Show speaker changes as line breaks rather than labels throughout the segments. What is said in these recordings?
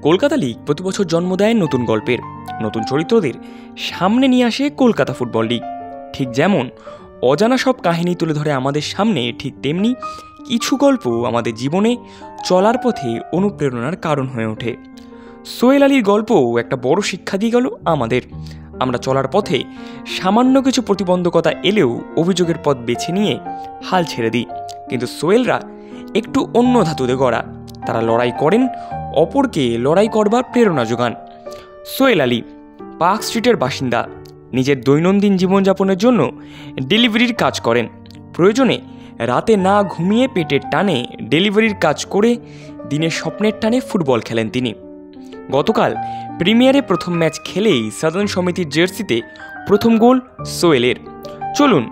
Kolkata league প্রতি বছর জন্ম দেয় নতুন গল্পের, নতুন চরিত্রদের সামনে নিয়ে আসে কলকাতা ফুটবল লিগ। ঠিক যেমন অজানা সব কাহিনী তুলে ধরে আমাদের সামনে, ঠিক তেমনি কিছু গল্প আমাদের জীবনে চলার পথে অনুপ্রেরণার কারণ হয়ে ওঠে। সোহেল আলীর গল্পও একটা বড় শিক্ষা দিয়ে গেল আমাদের। আমরা চলার পথে সামান্য কিছু প্রতিবন্ধকতা এলেও অভিযোগের পথ বেছে নিয়ে হাল ছেড়ে দিই, কিন্তু সোহেলরা একটু অন্য ধাতুতে গড়া। তারা লড়াই করেন, অপরকে লড়াই করবার প্রেরণা যোগান। সোহেল আলী পার্ক স্ট্রিটের বাসিন্দা। নিজের দৈনন্দিন জীবনযাপনের জন্য ডেলিভারির কাজ করেন। প্রয়োজনে রাতে না ঘুমিয়ে পেটের টানে ডেলিভারির কাজ করে দিনের স্বপ্নের টানে ফুটবল খেলেন তিনি। গতকাল প্রিমিয়ারে প্রথম ম্যাচ খেলেই সাধারণ সমিতির জার্সিতে প্রথম গোল সোহেলের। চলুন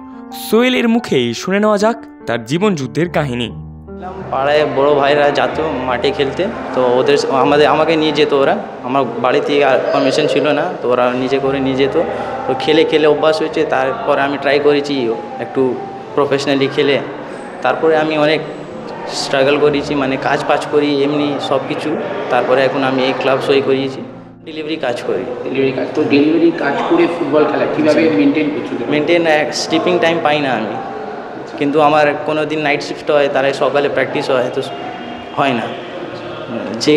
সোহেলের মুখেই শুনে নেওয়া যাক তার জীবন যুদ্ধের কাহিনী।
পাড়ায় বড় ভাইরা যেত মাঠে খেলতে, তো ওদের আমাকে নিয়ে যেত ওরা। আমার বাড়িতে পারমিশন ছিল না, তো ওরা নিজে করে নিয়ে যেত। তো খেলে খেলে অভ্যাস হয়েছে। তারপরে আমি ট্রাই করেছি একটু প্রফেশনালি খেলে। তারপরে আমি অনেক স্ট্রাগল করেছি, মানে কাজ করি এমনি সব কিছু। তারপরে এখন আমি এই ক্লাব সই করিয়েছি, ডেলিভারি কাজ করি।
তো ডেলিভারি কাজ করে ফুটবল খেলা কীভাবে
মেনটেন স্লিপিং টাইম পাই না আমি, কিন্তু আমার কোনো দিন নাইট শিফট হয়, তারা সকালে প্র্যাকটিস হয়, তো হয় না। যে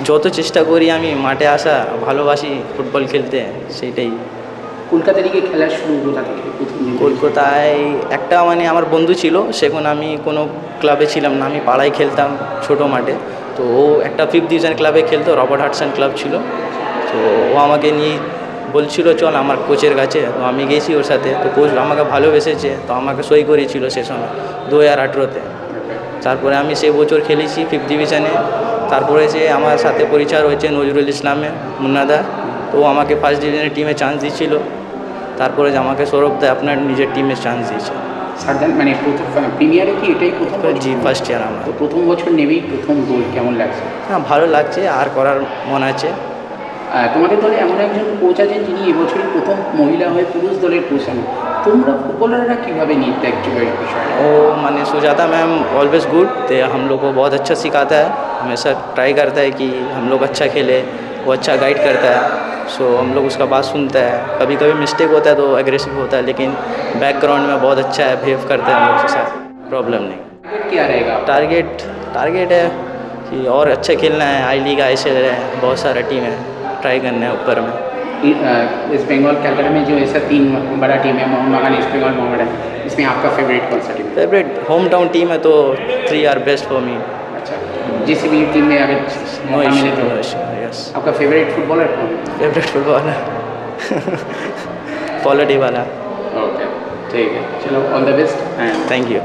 যত চেষ্টা করি আমি মাঠে আসা, ভালোবাসি ফুটবল খেলতে, সেইটাই।
কলকাতা লিগে খেলা শুরু কোথা থেকে?
কলকাতায় একটা মানে আমার বন্ধু ছিল, সেখানে আমি কোনো ক্লাবে ছিলাম না, আমি পাড়ায় খেলতাম ছোটো মাঠে। তো ও একটা 5th ডিভিশন ক্লাবে খেলতো, রবার্ট হাডসন ক্লাব ছিল। তো ও আমাকে নিয়ে বলছিল চল আমার কোচের কাছে। তো আমি গেছি ওর সাথে। তো কোচ আমাকে ভালোবেসেছে, তো আমাকে সই করেছিল সে সময় 2018-তে। তারপরে আমি সেই বছর খেলেছি 5th ডিভিশনে। তারপরে সে আমার সাথে পরিচয় হয়েছে নজরুল ইসলামের, মুন্নাদা। তো আমাকে 1st ডিভিশনের টিমে চান্স দিয়েছিল। তারপরে আমাকে সৌরভ দা আপনার নিজের টিমে চান্স দিয়েছে।
মানে প্রিমিয়ারে কি এটাই প্রথম?
জি, ফার্স্ট ইয়ার আমার।
তো প্রথম বছর নেমেই প্রথম গোল কেমন লাগছে?
হ্যাঁ, ভালো লাগছে, আর করার মন আছে।
তোমাদের দলে এমন একজন কোচ আছেন যিনি এবছরই প্রথম মহিলা হয়ে পুরুষ দলের কোচ হন। তোমরা ফুটবলাররা कীভাবে নিয়ে দেখছো এই বিষয়টা?
वो मैंने सुजाता मैम ऑलवेज गुड, तो हम लोग को बहुत अच्छा सिखाता है, हमेशा ट्राई करता है कि हम लोग अच्छा खेले। वो अच्छा गाइड करता है, सो हम लोग उसका बात सुनता है। कभी कभी मिस्टेक होता है तो एग्रेसिव होता है, लेकिन बैकग्राउंड में बहुत अच्छा है, बिहेव करता है हम लोग के साथ, प्रॉब्लम नहीं।
क्या रहेगा
टारगेट है कि और अच्छा खेलना है। आई लीग ऐसे बहुत सारा टीम है, ट्राई करना है ऊपर में।
इस बंगाल कैलकाटा में जो ऐसा 3 बड़ा टीम है, मोहनबागान, ईस्ट बंगाल, मोहम्मदन, इसमें आपका फेवरेट कौन सा team?
Favourite home town team है, तो 3 आर बेस्ट फॉर मी।
अच्छा, जिस भी टीम में अगर मौका मिले तो
यस।
आपका फेवरेट फुटबॉलर कौन?
Favourite footballer Paulo Dybala.
Okay, ठीक है, चलो all the best and
thank you.